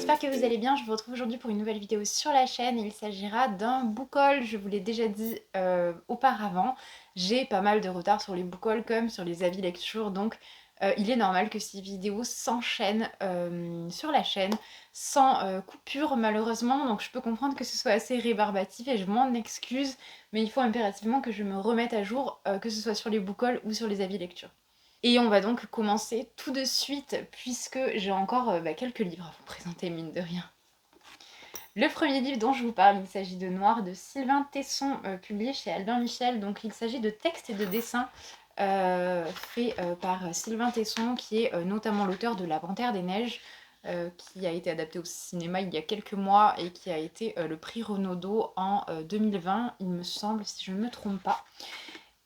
j'espère que vous allez bien. Je vous retrouve aujourd'hui pour une nouvelle vidéo sur la chaîne. Il s'agira d'un book haul, je vous l'ai déjà dit auparavant. J'ai pas mal de retard sur les book hauls comme sur les avis lecture, donc il est normal que ces vidéos s'enchaînent sur la chaîne sans coupure malheureusement. Donc je peux comprendre que ce soit assez rébarbatif et je m'en excuse, mais il faut impérativement que je me remette à jour, que ce soit sur les book hauls ou sur les avis lecture. Et on va donc commencer tout de suite puisque j'ai encore quelques livres à vous présenter mine de rien. Le premier livre dont je vous parle, il s'agit de Noir de Sylvain Tesson, publié chez Albin Michel. Donc il s'agit de textes et de dessins faits par Sylvain Tesson, qui est notamment l'auteur de La Panthère des Neiges, qui a été adapté au cinéma il y a quelques mois et qui a été le prix Renaudot en 2020, il me semble, si je ne me trompe pas.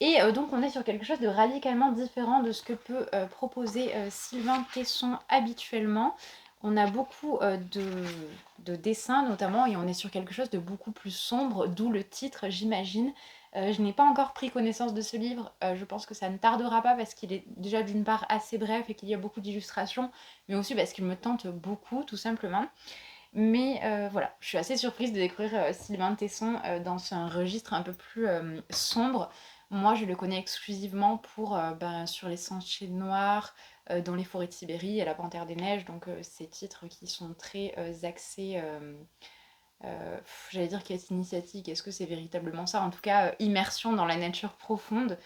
Et donc on est sur quelque chose de radicalement différent de ce que peut proposer Sylvain Tesson habituellement. On a beaucoup de dessins notamment et on est sur quelque chose de beaucoup plus sombre, d'où le titre j'imagine. Je n'ai pas encore pris connaissance de ce livre, je pense que ça ne tardera pas parce qu'il est déjà d'une part assez bref et qu'il y a beaucoup d'illustrations, mais aussi parce qu'il me tente beaucoup tout simplement. Mais voilà, je suis assez surprise de découvrir Sylvain Tesson dans un registre un peu plus sombre. Moi, je le connais exclusivement pour Sur les sentiers noirs, dans les forêts de Sibérie et La Panthère des Neiges, donc ces titres qui sont très axés, j'allais dire quête initiatique, est-ce que c'est véritablement ça? En tout cas, immersion dans la nature profonde.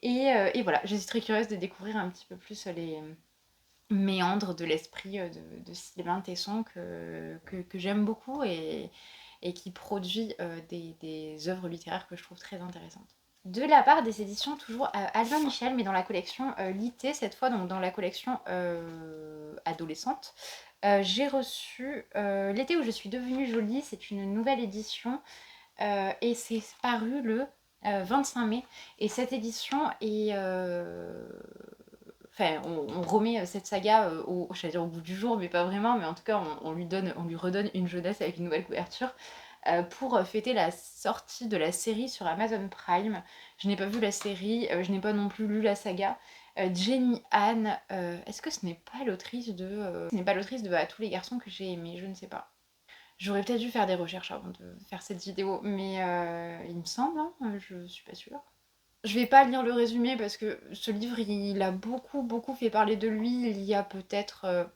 Et voilà, je suis très curieuse de découvrir un petit peu plus les méandre de l'esprit de Sylvain Tesson que j'aime beaucoup et qui produit des œuvres littéraires que je trouve très intéressantes. De la part des éditions toujours Albin Michel, mais dans la collection Litté cette fois, donc dans la collection adolescente, j'ai reçu L'été où je suis devenue jolie, c'est une nouvelle édition et c'est paru le 25 mai. Et cette édition est enfin, on remet cette saga j'allais dire au bout du jour, mais pas vraiment, mais en tout cas, on lui redonne une jeunesse avec une nouvelle couverture pour fêter la sortie de la série sur Amazon Prime. Je n'ai pas vu la série, je n'ai pas non plus lu la saga. Jenny Han, est-ce que ce n'est pas l'autrice de À tous les garçons que j'ai aimé? Je ne sais pas. J'aurais peut-être dû faire des recherches avant de faire cette vidéo, mais il me semble, hein, je suis pas sûre. Je vais pas lire le résumé parce que ce livre, il a beaucoup fait parler de lui il y a peut-être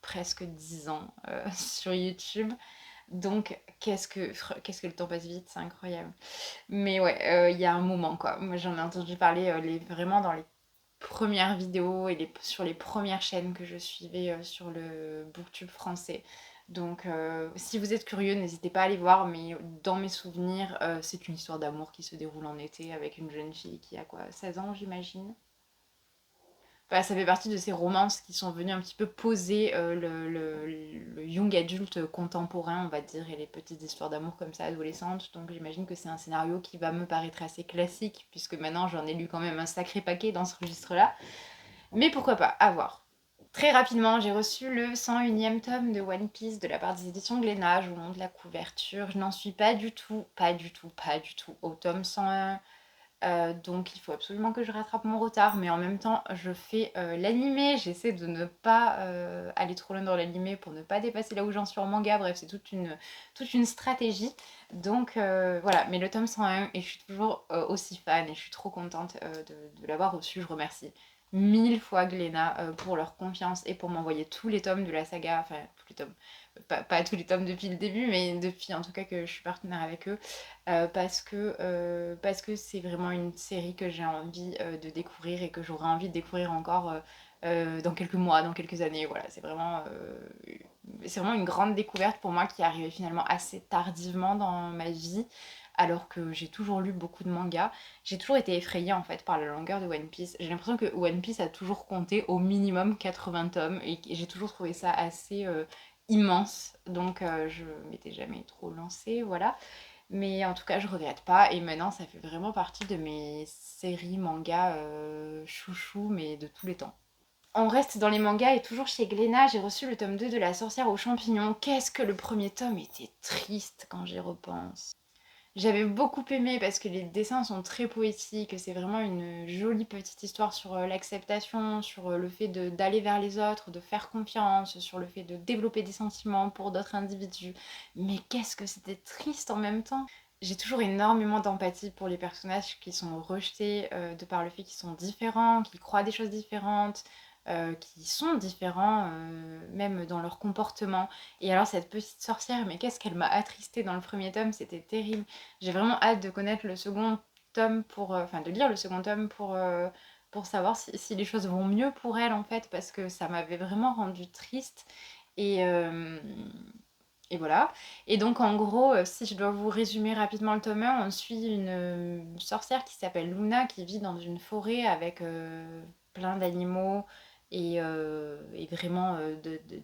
presque 10 ans sur YouTube. Donc, qu'est-ce que le temps passe vite, c'est incroyable. Mais ouais, il y a un moment quoi. Moi, j'en ai entendu parler vraiment dans les premières vidéos et sur les premières chaînes que je suivais sur le Booktube français. Donc si vous êtes curieux, n'hésitez pas à aller voir, mais dans mes souvenirs, c'est une histoire d'amour qui se déroule en été avec une jeune fille qui a quoi, 16 ans j'imagine. Enfin, ça fait partie de ces romances qui sont venues un petit peu poser le young adulte contemporain, on va dire, et les petites histoires d'amour comme ça, adolescentes. Donc j'imagine que c'est un scénario qui va me paraître assez classique, puisque maintenant j'en ai lu quand même un sacré paquet dans ce registre-là. Mais pourquoi pas, à voir. Très rapidement, j'ai reçu le 101e tome de One Piece de la part des éditions Glénat. Je vous montre la couverture. Je n'en suis pas du tout au tome 101. Donc il faut absolument que je rattrape mon retard, mais en même temps je fais l'animé, j'essaie de ne pas aller trop loin dans l'animé pour ne pas dépasser là où j'en suis en manga, bref c'est toute une stratégie. Donc voilà, mais le tome 101 et je suis toujours aussi fan et je suis trop contente de l'avoir reçu, je remercie mille fois Glénat pour leur confiance et pour m'envoyer tous les tomes de la saga, enfin tous les tomes, pas tous les tomes depuis le début, mais depuis en tout cas que je suis partenaire avec eux. Parce que c'est vraiment une série que j'ai envie de découvrir et que j'aurai envie de découvrir encore dans quelques mois, dans quelques années. Voilà, c'est vraiment une grande découverte pour moi qui est arrivée finalement assez tardivement dans ma vie, alors que j'ai toujours lu beaucoup de mangas. J'ai toujours été effrayée en fait par la longueur de One Piece. J'ai l'impression que One Piece a toujours compté au minimum 80 tomes et j'ai toujours trouvé ça assez immense. Donc je m'étais jamais trop lancée, voilà. Mais en tout cas, je regrette pas. Et maintenant, ça fait vraiment partie de mes séries mangas chouchou, mais de tous les temps. On reste dans les mangas et toujours chez Glénat, j'ai reçu le tome 2 de La sorcière aux champignons. Qu'est-ce que le premier tome était triste quand j'y repense. J'avais beaucoup aimé parce que les dessins sont très poétiques, c'est vraiment une jolie petite histoire sur l'acceptation, sur le fait d'aller vers les autres, de faire confiance, sur le fait de développer des sentiments pour d'autres individus. Mais qu'est-ce que c'était triste en même temps! J'ai toujours énormément d'empathie pour les personnages qui sont rejetés de par le fait qu'ils sont différents, qui croient des choses différentes, qui sont différents, même dans leur comportement. Et alors cette petite sorcière, mais qu'est-ce qu'elle m'a attristée dans le premier tome, c'était terrible. J'ai vraiment hâte de connaître le second tome enfin de lire le second tome pour savoir si les choses vont mieux pour elle en fait, parce que ça m'avait vraiment rendue triste. Et, euh, et voilà. Et donc en gros, si je dois vous résumer rapidement le tome 1, on suit une sorcière qui s'appelle Luna qui vit dans une forêt avec plein d'animaux et vraiment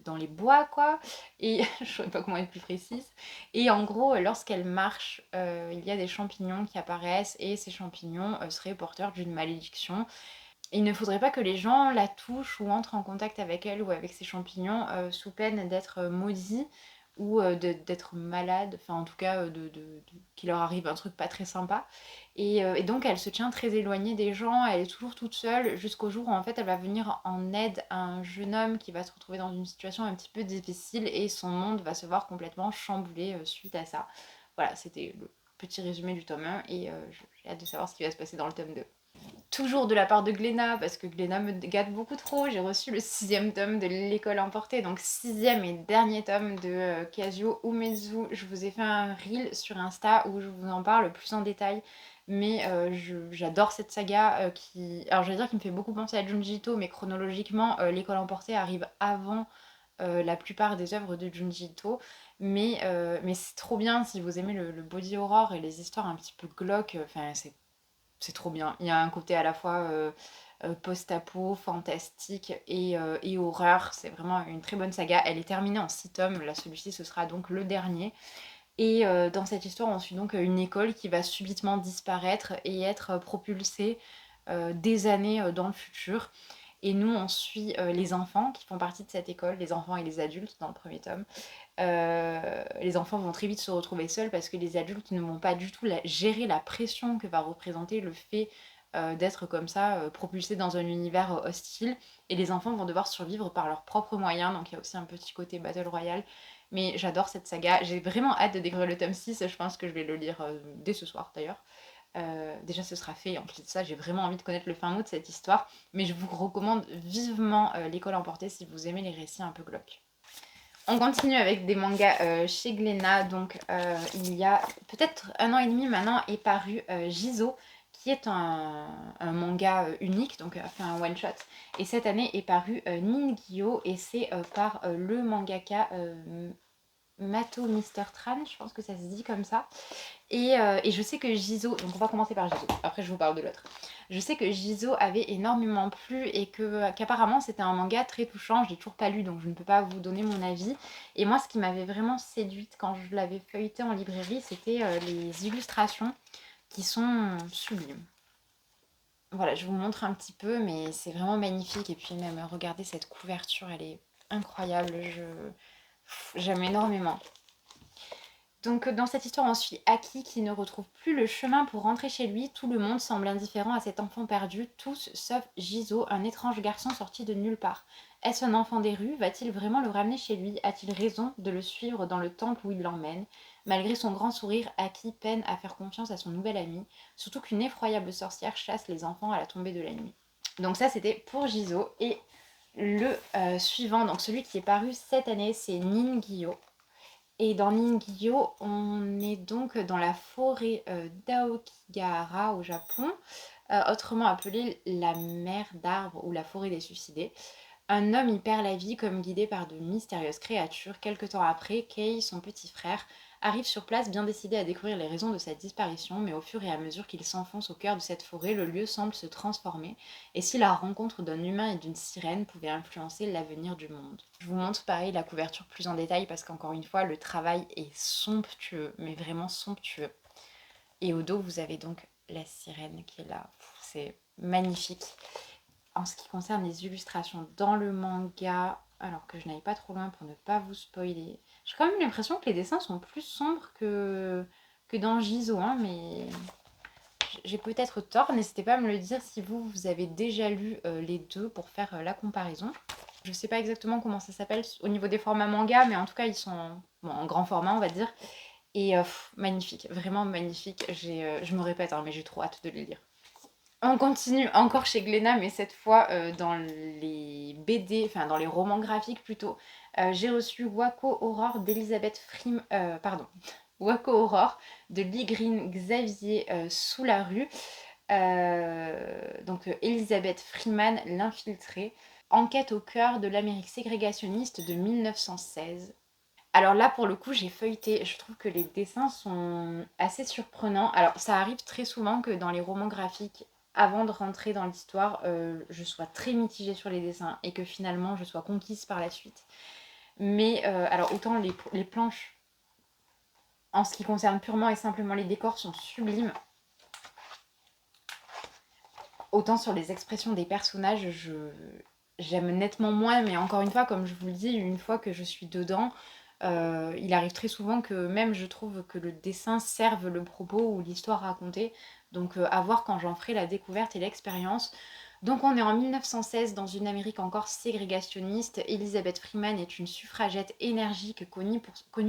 dans les bois quoi. Et je ne saurais pas comment être plus précise. Et en gros, lorsqu'elle marche, il y a des champignons qui apparaissent et ces champignons seraient porteurs d'une malédiction. Il ne faudrait pas que les gens la touchent ou entrent en contact avec elle ou avec ces champignons sous peine d'être maudits ou d'être malades, enfin en tout cas qu'il leur arrive un truc pas très sympa. Et donc elle se tient très éloignée des gens, elle est toujours toute seule jusqu'au jour où en fait elle va venir en aide à un jeune homme qui va se retrouver dans une situation un petit peu difficile et son monde va se voir complètement chamboulé suite à ça. Voilà, c'était le petit résumé du tome 1 et j'ai hâte de savoir ce qui va se passer dans le tome 2. Toujours de la part de Glénat, parce que Glénat me gâte beaucoup trop, j'ai reçu le 6e tome de L'école emportée, donc 6e et dernier tome de Kazuo Umezu. Je vous ai fait un reel sur Insta où je vous en parle plus en détail, mais j'adore cette saga qui... Alors je vais dire qu'il me fait beaucoup penser à Junji Ito, mais chronologiquement, L'école emportée arrive avant la plupart des œuvres de Junji Ito, mais c'est trop bien si vous aimez le body horror et les histoires un petit peu glauques, enfin c'est trop bien. Il y a un côté à la fois post-apo, fantastique et horreur. C'est vraiment une très bonne saga. Elle est terminée en 6 tomes. Là, celui-ci, ce sera donc le dernier. Et dans cette histoire, on suit donc une école qui va subitement disparaître et être propulsée des années dans le futur. Et nous, on suit les enfants qui font partie de cette école, les enfants et les adultes dans le premier tome. Les enfants vont très vite se retrouver seuls parce que les adultes ne vont pas du tout gérer la pression que va représenter le fait d'être comme ça, propulsé dans un univers hostile. Et les enfants vont devoir survivre par leurs propres moyens, donc il y a aussi un petit côté Battle Royale. Mais j'adore cette saga, j'ai vraiment hâte de découvrir le tome 6, je pense que je vais le lire dès ce soir d'ailleurs. Déjà ce sera fait, en plus de ça j'ai vraiment envie de connaître le fin mot de cette histoire, mais je vous recommande vivement L'école emportée si vous aimez les récits un peu glauques. On continue avec des mangas chez Glénat. Donc, il y a peut-être 1 an et demi maintenant est paru Jizo, qui est un manga unique, donc fait un one-shot. Et cette année est paru Ningyo, et c'est par le mangaka Mato Mr. Tran, je pense que ça se dit comme ça. Et je sais que Jizo, donc on va commencer par Jizo, après je vous parle de l'autre. Je sais que Jizo avait énormément plu et qu'apparemment c'était un manga très touchant. Je l'ai toujours pas lu donc je ne peux pas vous donner mon avis. Et moi ce qui m'avait vraiment séduite quand je l'avais feuilleté en librairie, c'était les illustrations qui sont sublimes. Voilà, je vous montre un petit peu, mais c'est vraiment magnifique. Et puis même regardez cette couverture, elle est incroyable. J'aime énormément. Donc dans cette histoire, on suit Aki qui ne retrouve plus le chemin pour rentrer chez lui. Tout le monde semble indifférent à cet enfant perdu, tous sauf Jizo, un étrange garçon sorti de nulle part. Est-ce un enfant des rues? Va-t-il vraiment le ramener chez lui? A-t-il raison de le suivre dans le temple où il l'emmène? Malgré son grand sourire, Aki peine à faire confiance à son nouvel ami, surtout qu'une effroyable sorcière chasse les enfants à la tombée de la nuit. Donc ça c'était pour Jizo. Et le suivant, donc celui qui est paru cette année, c'est Ningyo. Et dans Ningyo, on est donc dans la forêt d'Aokigahara au Japon, autrement appelée la mer d'arbres ou la forêt des suicidés. Un homme y perd la vie comme guidé par de mystérieuses créatures. Quelque temps après, Kei, son petit frère, arrive sur place bien décidé à découvrir les raisons de sa disparition, mais au fur et à mesure qu'il s'enfonce au cœur de cette forêt, le lieu semble se transformer, et si la rencontre d'un humain et d'une sirène pouvait influencer l'avenir du monde. Je vous montre pareil la couverture plus en détail parce qu'encore une fois, le travail est somptueux, mais vraiment somptueux. Et au dos, vous avez donc la sirène qui est là. C'est magnifique. En ce qui concerne les illustrations dans le manga, alors que je n'aille pas trop loin pour ne pas vous spoiler, j'ai quand même l'impression que les dessins sont plus sombres que que dans Giso, hein, mais j'ai peut-être tort. N'hésitez pas à me le dire si vous avez déjà lu les deux pour faire la comparaison. Je sais pas exactement comment ça s'appelle au niveau des formats manga, mais en tout cas, ils sont en grand format, on va dire. Et magnifique, vraiment magnifique. Je me répète, hein, mais j'ai trop hâte de les lire. On continue encore chez Glénat, mais cette fois dans les BD, enfin dans les romans graphiques plutôt. J'ai reçu Wako Aurore d'Elisabeth pardon, Wako Aurore de Lee Green Xavier Sous-la-Rue. Donc Elisabeth Freeman, l'infiltrée. Enquête au cœur de l'Amérique ségrégationniste de 1916. Alors là, pour le coup, j'ai feuilleté. Je trouve que les dessins sont assez surprenants. Alors, ça arrive très souvent que dans les romans graphiques, avant de rentrer dans l'histoire, je sois très mitigée sur les dessins et que finalement, je sois conquise par la suite. Mais alors, autant les planches, en ce qui concerne purement et simplement les décors, sont sublimes. Autant sur les expressions des personnages, j'aime nettement moins. Mais encore une fois, comme je vous le dis, une fois que je suis dedans, il arrive très souvent que même je trouve que le dessin serve le propos ou l'histoire racontée. Donc à voir quand j'en ferai la découverte et l'expérience. Donc on est en 1916 dans une Amérique encore ségrégationniste. Elizabeth Freeman est une suffragette énergique connue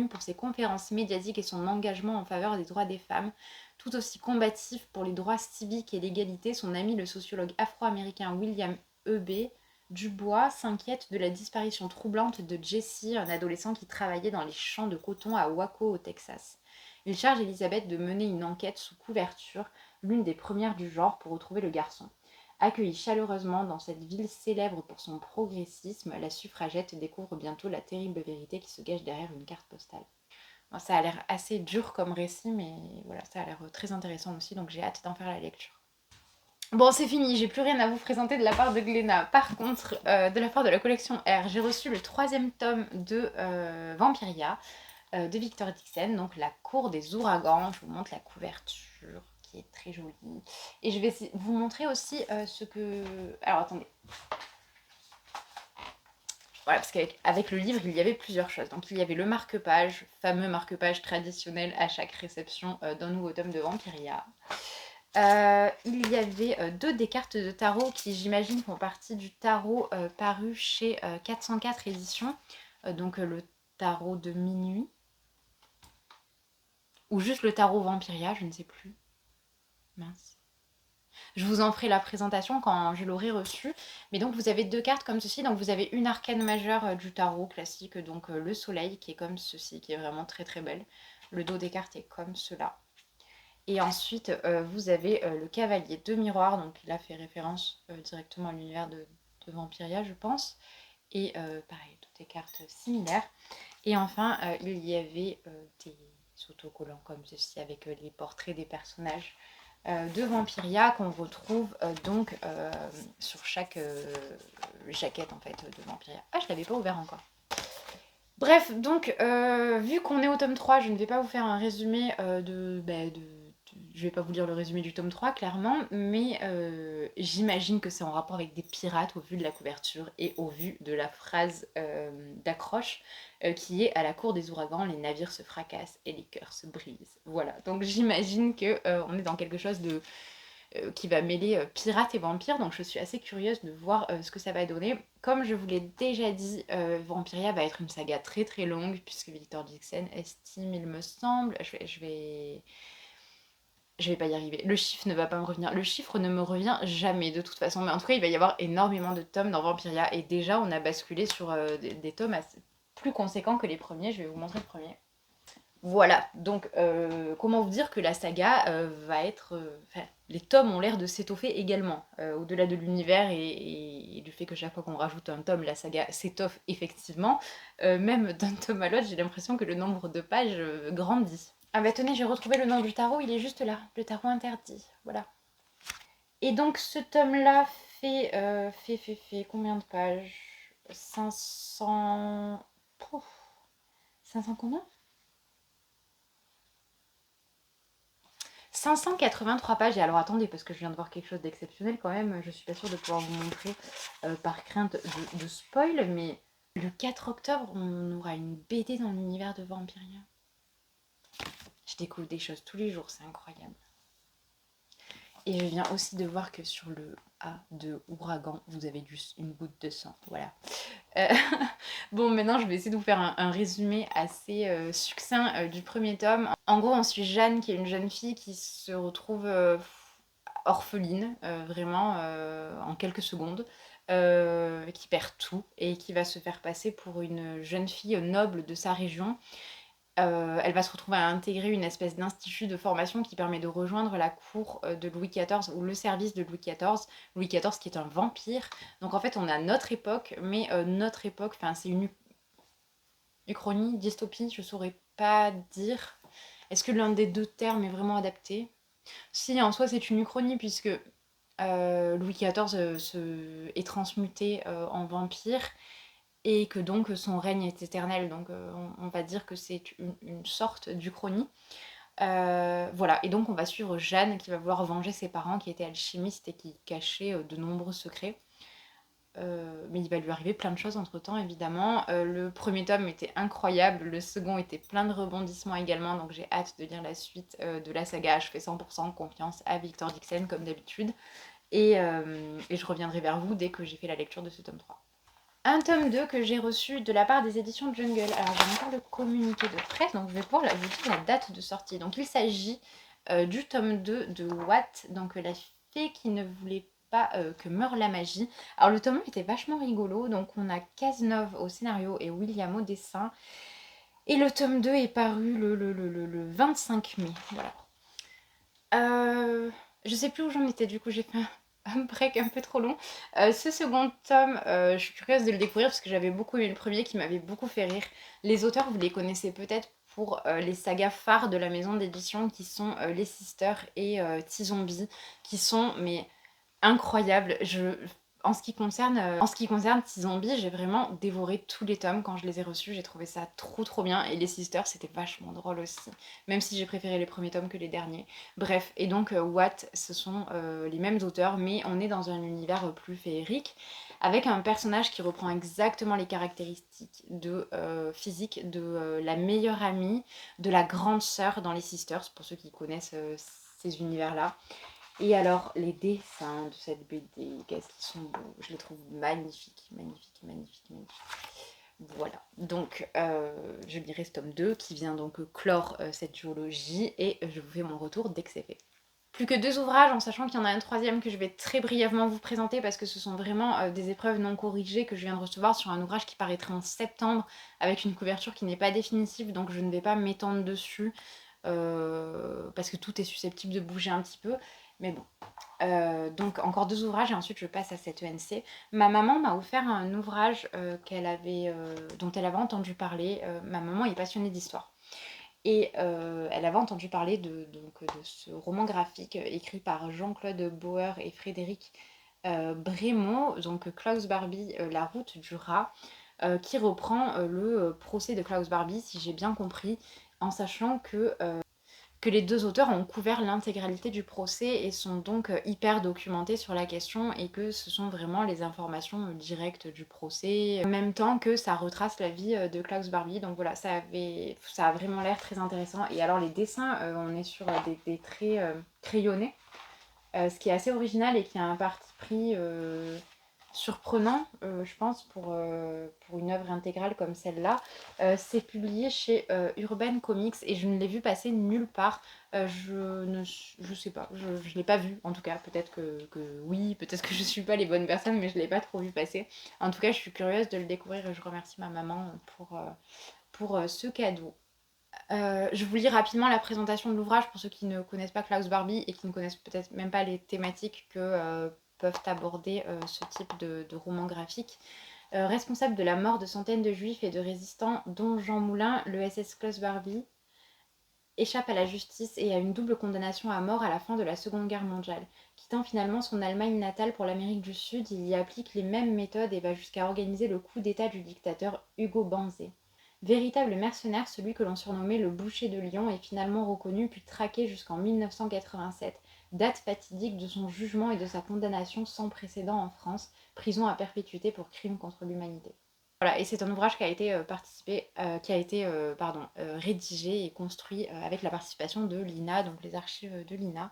pour ses conférences médiatiques et son engagement en faveur des droits des femmes. Tout aussi combatif pour les droits civiques et l'égalité, son ami le sociologue afro-américain William E.B. Dubois s'inquiète de la disparition troublante de Jesse, un adolescent qui travaillait dans les champs de coton à Waco, au Texas. Il charge Elizabeth de mener une enquête sous couverture, l'une des premières du genre, pour retrouver le garçon. Accueillie chaleureusement dans cette ville célèbre pour son progressisme, la suffragette découvre bientôt la terrible vérité qui se cache derrière une carte postale. Bon, ça a l'air assez dur comme récit, mais voilà, ça a l'air très intéressant aussi, donc j'ai hâte d'en faire la lecture. Bon, c'est fini, j'ai plus rien à vous présenter de la part de Glénat. Par contre, de la part de la collection R, j'ai reçu le 3e tome de Vampiria de Victor Dixon, donc La Cour des Ouragans. Je vous montre la couverture qui est très jolie. Et je vais vous montrer aussi ce que... Alors attendez. Voilà, parce qu'avec le livre, il y avait plusieurs choses. Donc il y avait le marque-page, fameux marque-page traditionnel à chaque réception d'un nouveau tome de Vampiria. Il y avait 2 des cartes de tarot qui, j'imagine, font partie du tarot paru chez 404 éditions. Donc le tarot de minuit. Ou juste le tarot Vampiria, je ne sais plus. Mince. Je vous en ferai la présentation quand je l'aurai reçu. Mais donc vous avez 2 cartes comme ceci. Donc vous avez une arcane majeure du tarot classique, donc le soleil qui est comme ceci, qui est vraiment très très belle. Le dos des cartes est comme cela. Et ensuite, vous avez le cavalier de miroir, donc il a fait référence directement à l'univers de Vampiria, je pense. Et pareil, toutes des cartes similaires. Et enfin, il y avait des autocollants comme ceci, avec les portraits des personnages de Vampiria qu'on retrouve donc sur chaque jaquette en fait de Vampiria. Ah, je l'avais pas ouvert encore. Bref, donc vu qu'on est au tome 3, je ne vais pas vous faire un résumé je vais pas vous lire le résumé du tome 3 clairement, mais j'imagine que c'est en rapport avec des pirates au vu de la couverture et au vu de la phrase d'accroche qui est: à la cour des ouragans, les navires se fracassent et les cœurs se brisent. Voilà, donc j'imagine que on est dans quelque chose de qui va mêler pirates et vampires, donc je suis assez curieuse de voir ce que ça va donner. Comme je vous l'ai déjà dit, Vampiria va être une saga très très longue, puisque Victor Dixon estime, il me semble, je vais pas y arriver, le chiffre ne va pas me revenir, le chiffre ne me revient jamais de toute façon, mais en tout cas il va y avoir énormément de tomes dans Vampiria, et déjà on a basculé sur des tomes assez plus conséquents que les premiers. Je vais vous montrer le premier. Voilà, donc comment vous dire que la saga va être... les tomes ont l'air de s'étoffer également, au-delà de l'univers et du fait que chaque fois qu'on rajoute un tome, la saga s'étoffe effectivement. Même d'un tome à l'autre, j'ai l'impression que le nombre de pages grandit. Ah bah tenez, j'ai retrouvé le nom du tarot, il est juste là, le tarot interdit, voilà. Et donc ce tome-là fait combien de pages? 500... Pouf, 500 combien? 583 pages. Et alors attendez, parce que je viens de voir quelque chose d'exceptionnel quand même, je suis pas sûre de pouvoir vous montrer par crainte de spoil, mais le 4 octobre, on aura une BD dans l'univers de Vampiria. Je Je découvre des choses tous les jours, c'est incroyable. Et je viens aussi de voir que sur le A de Ouragan, vous avez juste une goutte de sang. Voilà. Euh, bon, maintenant, je vais essayer de vous faire un résumé assez succinct du premier tome. En gros, on suit Jeanne, qui est une jeune fille qui se retrouve orpheline, vraiment, en quelques secondes, qui perd tout et qui va se faire passer pour une jeune fille noble de sa région. Elle va se retrouver à intégrer une espèce d'institut de formation qui permet de rejoindre la cour de Louis XIV ou le service de Louis XIV. Louis XIV qui est un vampire. Donc en fait on a notre époque, mais notre époque, enfin c'est une uchronie, dystopie, je saurais pas dire. Est-ce que l'un des deux termes est vraiment adapté? Si, en soi c'est une uchronie puisque Louis XIV est transmuté en vampire et que donc son règne est éternel. Donc on va dire que c'est une sorte d'Uchronie. Voilà, et donc on va suivre Jeanne qui va vouloir venger ses parents qui étaient alchimistes et qui cachaient de nombreux secrets. Mais il va lui arriver plein de choses entre temps évidemment. Le premier tome était incroyable, le second était plein de rebondissements également, donc j'ai hâte de lire la suite de la saga. Je fais 100% confiance à Victor Dixon comme d'habitude. Et je reviendrai vers vous dès que j'ai fait la lecture de ce tome 3. Un tome 2 que j'ai reçu de la part des éditions Jungle. Alors j'ai encore le communiqué de presse, donc je vais pouvoir vous dire la date de sortie. Donc il s'agit du tome 2 de Watt, donc la fée qui ne voulait pas que meure la magie. Alors le tome 1 était vachement rigolo, donc on a Cazenove au scénario et William au dessin. Et le tome 2 est paru le 25 mai. Voilà. Je sais plus où j'en étais, du coup j'ai fait un break un peu trop long. Ce second tome, je suis curieuse de le découvrir parce que j'avais beaucoup aimé le premier qui m'avait beaucoup fait rire. Les auteurs, vous les connaissez peut-être pour les sagas phares de la maison d'édition qui sont Les Sisters et T-Zombie, qui sont mais incroyables. En ce qui concerne T-Zombie, j'ai vraiment dévoré tous les tomes quand je les ai reçus. J'ai trouvé ça trop bien. Et les Sisters, c'était vachement drôle aussi. Même si j'ai préféré les premiers tomes que les derniers. Bref, et donc Watt, ce sont les mêmes auteurs, mais on est dans un univers plus féerique, avec un personnage qui reprend exactement les caractéristiques de physique de la meilleure amie, de la grande sœur dans les Sisters, pour ceux qui connaissent ces univers-là. Et alors, les dessins de cette BD, qu'est-ce qu'ils sont beaux. Je les trouve magnifiques. Voilà, donc je lirai ce tome 2 qui vient donc clore cette duologie et je vous fais mon retour dès que c'est fait. Plus que 2 ouvrages, en sachant qu'il y en a un troisième que je vais très brièvement vous présenter parce que ce sont vraiment des épreuves non corrigées que je viens de recevoir sur un ouvrage qui paraîtra en septembre avec une couverture qui n'est pas définitive, donc je ne vais pas m'étendre dessus parce que tout est susceptible de bouger un petit peu. Mais bon, donc encore 2 ouvrages et ensuite je passe à cette ENC. Ma maman m'a offert un ouvrage dont elle avait entendu parler. Ma maman est passionnée d'histoire. Et elle avait entendu parler de ce roman graphique écrit par Jean-Claude Bauer et Frédéric Brémond, donc Klaus Barbie, La route du rat, qui reprend le procès de Klaus Barbie, si j'ai bien compris, en sachant que les 2 auteurs ont couvert l'intégralité du procès et sont donc hyper documentés sur la question et que ce sont vraiment les informations directes du procès, en même temps que ça retrace la vie de Klaus Barbie. Donc voilà, ça a vraiment l'air très intéressant. Et alors les dessins, on est sur des traits crayonnés, ce qui est assez original et qui a un parti pris surprenant, je pense, pour une œuvre intégrale comme celle-là. C'est publié chez Urban Comics et je ne l'ai vu passer nulle part. Je sais pas, je ne l'ai pas vu en tout cas. Peut-être que oui, peut-être que je suis pas les bonnes personnes, mais je ne l'ai pas trop vu passer. En tout cas, je suis curieuse de le découvrir et je remercie ma maman pour ce cadeau. Je vous lis rapidement la présentation de l'ouvrage pour ceux qui ne connaissent pas Klaus Barbie et qui ne connaissent peut-être même pas les thématiques que peuvent aborder ce type de roman graphique. Responsable de la mort de centaines de juifs et de résistants, dont Jean Moulin, le SS Klaus Barbie échappe à la justice et à une double condamnation à mort à la fin de la Seconde Guerre mondiale. Quittant finalement son Allemagne natale pour l'Amérique du Sud, il y applique les mêmes méthodes et va jusqu'à organiser le coup d'état du dictateur Hugo Banzé. Véritable mercenaire, celui que l'on surnommait le boucher de Lyon est finalement reconnu puis traqué jusqu'en 1987, date fatidique de son jugement et de sa condamnation sans précédent en France, prison à perpétuité pour crime contre l'humanité. Voilà, et c'est un ouvrage qui a été rédigé et construit avec la participation de l'INA, donc les archives de l'INA.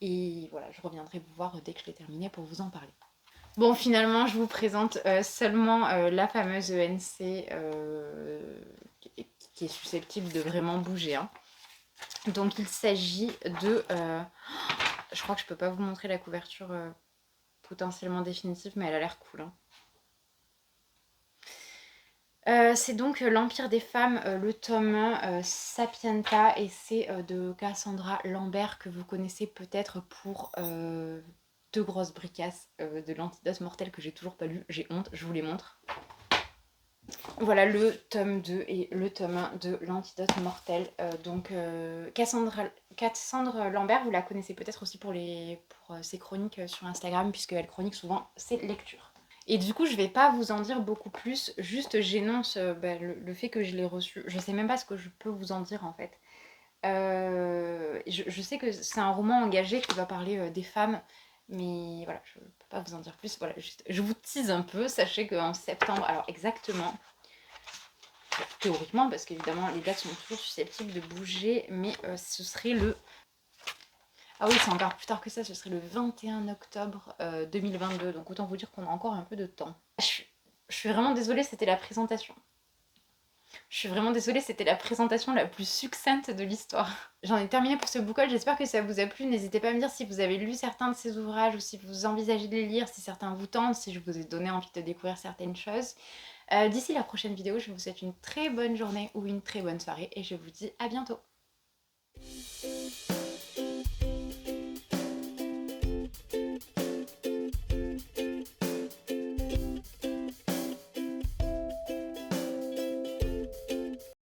Et voilà, je reviendrai vous voir dès que je l'ai terminé pour vous en parler. Bon, finalement, je vous présente seulement la fameuse ENC qui est susceptible de vraiment bouger, hein. Donc, il s'agit de... je crois que je peux pas vous montrer la couverture potentiellement définitive, mais elle a l'air cool, hein. C'est donc l'Empire des femmes, le tome 1, Sapienta, et c'est de Cassandra Lambert, que vous connaissez peut-être pour Deux grosses bricasses de l'Antidote mortel, que j'ai toujours pas lu, j'ai honte, je vous les montre. Voilà le tome 2 et le tome 1 de l'Antidote mortel. Donc Cassandre Lambert, vous la connaissez peut-être aussi pour ses chroniques sur Instagram, puisqu'elle chronique souvent ses lectures. Et du coup, je vais pas vous en dire beaucoup plus, juste j'énonce le fait que je l'ai reçu. Je sais même pas ce que je peux vous en dire en fait. Je sais que c'est un roman engagé qui va parler des femmes, mais voilà, je peux pas vous en dire plus. Voilà, juste, je vous tease un peu. Sachez qu'en septembre, alors exactement, théoriquement, parce qu'évidemment les dates sont toujours susceptibles de bouger, mais ce serait le... Ah oui, c'est encore plus tard que ça, ce serait le 21 octobre 2022, donc autant vous dire qu'on a encore un peu de temps. Je suis vraiment désolée, c'était la présentation. Je suis vraiment désolée, c'était la présentation la plus succincte de l'histoire. J'en ai terminé pour ce book haul, j'espère que ça vous a plu. N'hésitez pas à me dire si vous avez lu certains de ces ouvrages ou si vous envisagez de les lire, si certains vous tentent, si je vous ai donné envie de découvrir certaines choses. D'ici la prochaine vidéo, je vous souhaite une très bonne journée ou une très bonne soirée et je vous dis à bientôt.